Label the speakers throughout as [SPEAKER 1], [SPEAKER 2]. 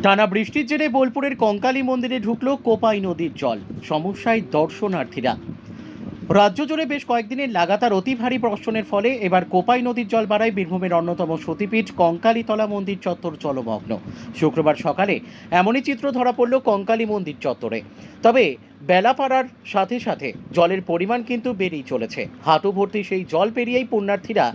[SPEAKER 1] টানা বৃষ্টির জেরে বোলপুরের কঙ্কালী মন্দিরে ঢুকলো কোপাই নদীর জল। সমস্যায় দর্শনার্থীরা। রাজ্য জুড়ে বেশ কয়েকদিনের লাগাতার অতি ভারী বর্ষণের ফলে এবার কোপাই নদীর জল বাড়ায় বীরভূমের অন্যতম সতীপীঠ কঙ্কালীতলা মন্দির চত্বর জলমগ্ন। শুক্রবার সকালে এমনই চিত্র ধরা পড়ল কঙ্কালী মন্দির চত্বরে। তবে বেলা পাড়ার সাথে সাথে জলের পরিমাণ কিন্তু বেড়েই চলেছে। হাঁটু ভর্তি সেই জল পেরিয়েই পুণ্যার্থীরা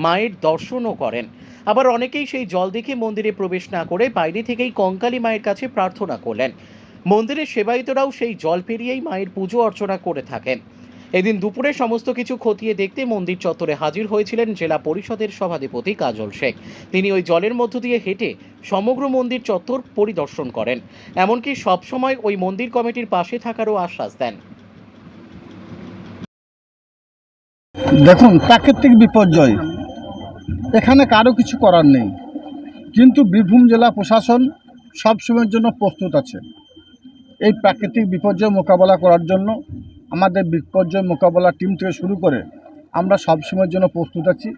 [SPEAKER 1] মায়ের দর্শনও করেন। আবার অনেকেই সেই জল দেখে মন্দিরে প্রবেশ না করে বাইরে থেকেই কঙ্কালী মায়ের কাছে প্রার্থনা করলেন। মন্দিরের সেবায়িতরাও সেই জল পেরিয়েই মায়ের পুজো অর্চনা করে থাকেন। এদিন দুপুরে সমস্ত কিছু খতিয়ে দেখতে মন্দির চত্বরে হাজির হয়েছিলেন জেলা পরিষদের সভাধিপতি কাজল শেখ। তিনি ওই জলের মধ্য দিয়ে হেঁটে সমগ্র মন্দির চত্বর পরিদর্শন করেন। এমনকি সবসময় ওই মন্দির কমিটির পাশে থাকারও আশ্বাস দেন।
[SPEAKER 2] দেখুন, প্রাকৃতিক বিপর্যয় এখানে কারো কিছু করার নেই, কিন্তু বীরভূম জেলা প্রশাসন সবসময়ের জন্য প্রস্তুত আছে। এই প্রাকৃতিক বিপর্যয় মোকাবেলা করার জন্য আমাদের বিপর্যয় মোকাবেলা টিম থেকে শুরু করে আমরা সবসময়ের জন্য প্রস্তুত আছি।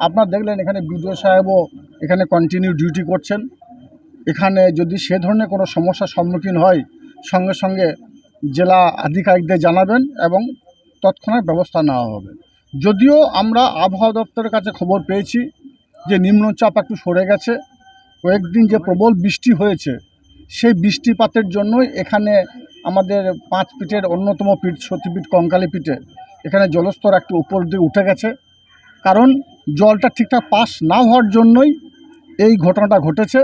[SPEAKER 2] আপনারা দেখলেন এখানে বিডিও সাহেবও এখানে কন্টিনিউ ডিউটি করছেন। এখানে যদি সে ধরনের কোনো সমস্যার সম্মুখীন হয় সঙ্গে সঙ্গে জেলা আধিকারিকদের জানাবেন এবং তৎক্ষণাৎ ব্যবস্থা নেওয়া হবে। যদিও আমরা আবহাওয়া দপ্তরের কাছে খবর পেয়েছি যে নিম্নচাপ একটু সরে গেছে, কয়েকদিন যে প্রবল বৃষ্টি হয়েছে সেই বৃষ্টিপাতের জন্যই এখানে আমাদের 5 পীঠের অন্যতম পীঠ সতীপীঠ কঙ্কালী পীঠে এখানে জলস্তর একটু উপর দিয়ে উঠে গেছে। কারণ জলটা ঠিকঠাক পাস না হওয়ার জন্যই এই ঘটনাটা ঘটেছে।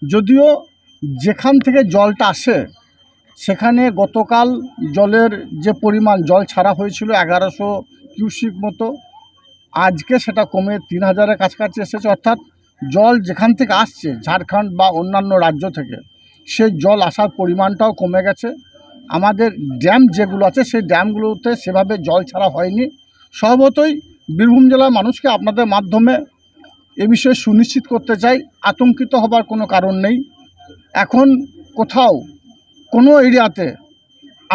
[SPEAKER 2] যদিও যেখান থেকে জলটা আসে সেখানে গতকাল জলের যে পরিমাণ জল ছাড়া হয়েছিল 1100 কিউসিক মতো, আজকে সেটা কমে 3000-এর কাছাকাছি এসেছে। অর্থাৎ জল যেখান থেকে আসছে ঝাড়খণ্ড বা অন্যান্য রাজ্য থেকে সেই জল আসার পরিমাণটাও কমে গেছে। আমাদের ড্যাম যেগুলো আছে সেই ড্যামগুলোতে সেভাবে জল ছাড়া হয়নি। স্বভাবতই বীরভূম জেলার মানুষকে আপনাদের মাধ্যমে এ বিষয়ে সুনিশ্চিত করতে চাই, আতঙ্কিত হবার কোনো কারণ নেই। এখন কোথাও কোনো এরিয়াতে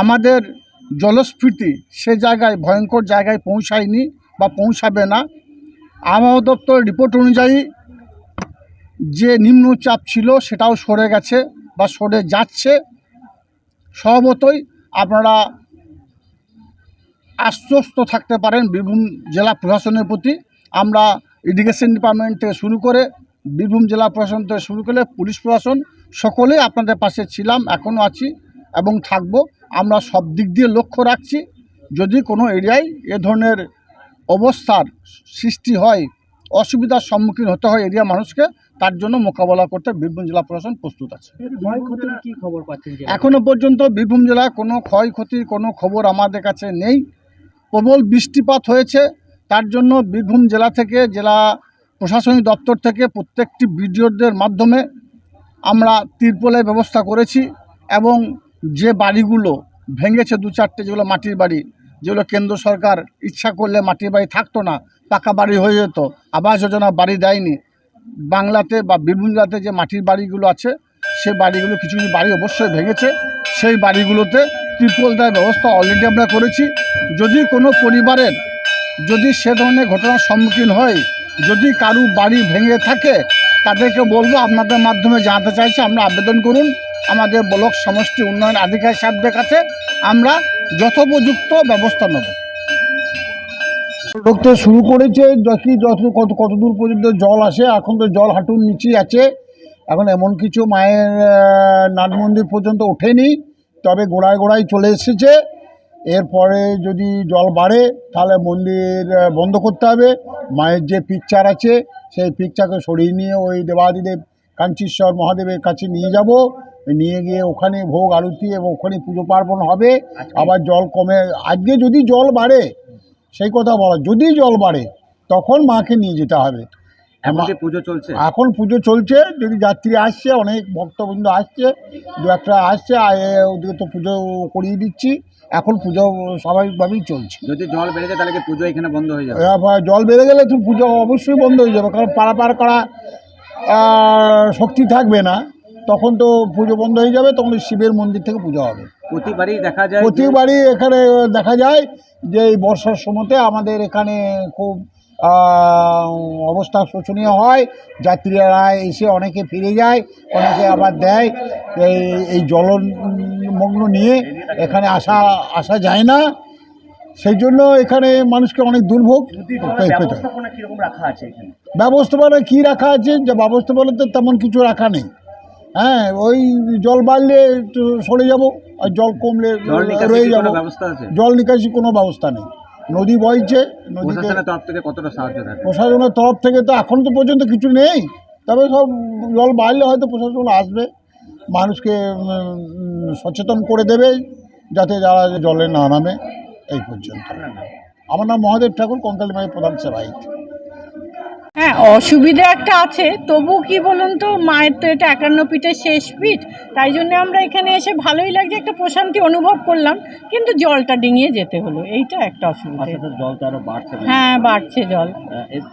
[SPEAKER 2] আমাদের জলস্ফীতি সে জায়গায় ভয়ঙ্কর জায়গায় পৌঁছায়নি বা পৌঁছাবে না। আবহাওয়া দপ্তরের রিপোর্ট অনুযায়ী যে নিম্নচাপ ছিল সেটাও সরে গেছে বা সরে যাচ্ছে। স্বভাবতই আপনারা আশ্বস্ত থাকতে পারেন বীরভূম জেলা প্রশাসনের প্রতি। আমরা ইরিগেশন ডিপার্টমেন্ট থেকে শুরু করে বীরভূম জেলা প্রশাসন থেকে শুরু করে পুলিশ প্রশাসন সকলেই আপনাদের পাশে ছিলাম, এখনও আছি এবং থাকব। আমরা সব দিক দিয়ে লক্ষ্য রাখছি। যদি কোনো এরিয়ায় এ ধরনের অবস্থার সৃষ্টি হয়, অসুবিধার সম্মুখীন হতে হয় এরিয়া মানুষকে, তার জন্য মোকাবেলা করতে বীরভূম জেলা প্রশাসন প্রস্তুত আছে।
[SPEAKER 1] ক্ষয়ক্ষতির কি খবর পাচ্ছেন?
[SPEAKER 2] এখনও পর্যন্ত বীরভূম জেলায় কোনো ক্ষয়ক্ষতির কোনো খবর আমাদের কাছে নেই। প্রবল বৃষ্টিপাত হয়েছে, তার জন্য বীরভূম জেলা থেকে জেলা প্রশাসনিক দপ্তর থেকে প্রত্যেকটি বিডিওদের মাধ্যমে আমরা তিরপলের ব্যবস্থা করেছি এবং যে বাড়িগুলো ভেঙেছে 2-4টে যেগুলো মাটির বাড়ি, যেগুলো কেন্দ্র সরকার ইচ্ছা করলে মাটির বাড়ি থাকতো না, পাকা বাড়ি হয়ে যেত, আবাস যোজনা বাড়ি দেয়নি, বাংলাতে বা বীরভূম জেলাতে যে মাটির বাড়িগুলো আছে সেই বাড়িগুলো কিছু কিছু বাড়ি অবশ্যই ভেঙেছে। সেই বাড়িগুলোতে ত্রিপল দেওয়ার ব্যবস্থা অলরেডি আমরা করেছি। যদি কোনো পরিবারের যদি সে ধরনের ঘটনার সম্মুখীন হয়, যদি কারু বাড়ি ভেঙে থাকে, তাদেরকে বলবো আপনাদের মাধ্যমে জানাতে চাইছি আমরা আবেদন করুন আমাদের ব্লক সমষ্টি উন্নয়ন আধিকারিক সাহেবদের কাছে, আমরা যথোপযুক্ত ব্যবস্থা নেব। ঢুকতে শুরু করেছে, দেখি কতদূর পর্যন্ত জল আসে। এখন তো জল হাঁটুর নিচেই আছে, এখন এমন কিছু মায়ের নাট মন্দির পর্যন্ত ওঠেনি, তবে গোড়ায় গোড়ায় চলে এসেছে। এরপরে যদি জল বাড়ে তাহলে মন্দির বন্ধ করতে হবে। মায়ের যে পিকচার আছে সেই পিকচারকে সরিয়ে নিয়ে ওই দেবাদিদেব কাঞ্চীশ্বর মহাদেবের কাছে নিয়ে যাব, নিয়ে গিয়ে ওখানে ভোগ আরতি এবং ওখানে পুজো পার্বণ হবে। আবার জল কমে, আজকে যদি জল বাড়ে, সেই কথা বলা, যদি জল বাড়ে তখন মাকে নিয়ে যেতে হবে।
[SPEAKER 3] পুজো চলছে,
[SPEAKER 2] এখন পুজো চলছে, যদি যাত্রী আসছে, অনেক ভক্তবৃন্দ আসছে, 2-1টা আসছে, ওদিকে তো পুজো করিয়ে দিচ্ছি। এখন পুজো স্বাভাবিকভাবেই চলছে।
[SPEAKER 3] যদি জল বেড়ে যায় তাহলে কি পুজো এখানে বন্ধ হয়ে যাবে?
[SPEAKER 2] জল বেড়ে গেলে তো পুজো অবশ্যই বন্ধ হয়ে যাবে, কারণ পারাপার করা শক্তি থাকবে না, তখন তো পুজো বন্ধ হয়ে যাবে, তখন শিবের মন্দির থেকে পুজো হবে।
[SPEAKER 3] প্রতিবারই দেখা যায়,
[SPEAKER 2] প্রতিবারই এখানে দেখা যায় যে এই বর্ষার সময়তে আমাদের এখানে খুব অবস্থা শোচনীয় হয়। যাত্রীরা এসে অনেকে ফিরে যায়, অনেকে আবার দেয়। এই জলমগ্ন নিয়ে এখানে আসা যায় না, সেই জন্য এখানে মানুষকে অনেক দুর্ভোগ পেতে হয়। ব্যবস্থাপনা কী রাখা আছে, যে ব্যবস্থাপনা তো তেমন কিছু রাখা নেই। হ্যাঁ, ওই জল বাড়লে একটু সরে যাব, আর জল কমলে
[SPEAKER 3] জল নিকাশি
[SPEAKER 2] রয়ে
[SPEAKER 3] কি
[SPEAKER 2] যাব।
[SPEAKER 3] কোনো ব্যবস্থা আছে?
[SPEAKER 2] জল নিকাশি কোনো ব্যবস্থা নেই। নদী বইছে, নদীতে
[SPEAKER 3] প্রশাসনের তরফ থেকে কতটা সাহায্য থাকে?
[SPEAKER 2] প্রশাসনের তরফ থেকে তো এখন তো পর্যন্ত কিছু নেই, তবে সব জল বাড়লে হয়তো প্রশাসন আসবে, মানুষকে সচেতন করে দেবে যাতে যারা জলে না নামে। এই পর্যন্ত। আমার নাম মহাদেব ঠাকুর, কঙ্কালী মায়ের প্রধান সেবায়িত।
[SPEAKER 4] হ্যাঁ, অসুবিধা একটা আছে, তবু কি বলুন তো, মায়ের তো এটা 51 পিঠের শেষ পিঠ, তাই জন্য আমরা এখানে এসে ভালোই লাগছে, একটা প্রশান্তি অনুভব করলাম, কিন্তু জলটা ডিঙিয়ে যেতে হলো, এইটা একটা অসুবিধা।
[SPEAKER 3] জল তো আরো বাড়ছে।
[SPEAKER 4] হ্যাঁ, বাড়ছে জল।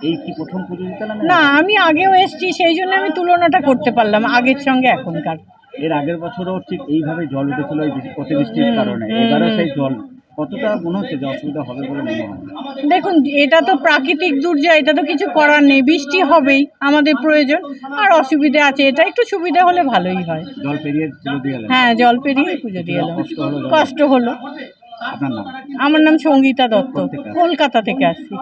[SPEAKER 3] এই কি প্রথম পুজো দিতে
[SPEAKER 4] না, আমি আগেও এসেছি, সেই জন্য আমি তুলনাটা করতে পারলাম আগের সঙ্গে এখনকার।
[SPEAKER 3] এর আগের বছরও ঠিক এইভাবে জল উঠেছিল এই অতিবৃষ্টির কারণে, এবারে সেই জল কতটা মনে হচ্ছে যে অসুবিধা হবে বলে মনে হয়?
[SPEAKER 4] দেখুন, এটা তো প্রাকৃতিক দুর্যোগ, এটা তো কিছু করার নেই, বৃষ্টি হবেই, আমাদের প্রয়োজন। আর অসুবিধা আছে, এটা একটু সুবিধা হলে ভালোই হয়।
[SPEAKER 3] জল পেরিয়ে পুজো দিয়ে গেলেন।
[SPEAKER 4] হ্যাঁ, জল পেরিয়ে পুজো দিয়ে এলাম।
[SPEAKER 3] কষ্ট হলো?
[SPEAKER 4] কষ্ট হলো।
[SPEAKER 3] আপনার নাম?
[SPEAKER 4] আমার নাম সঙ্গীতা দত্ত, কলকাতা থেকে আসছি।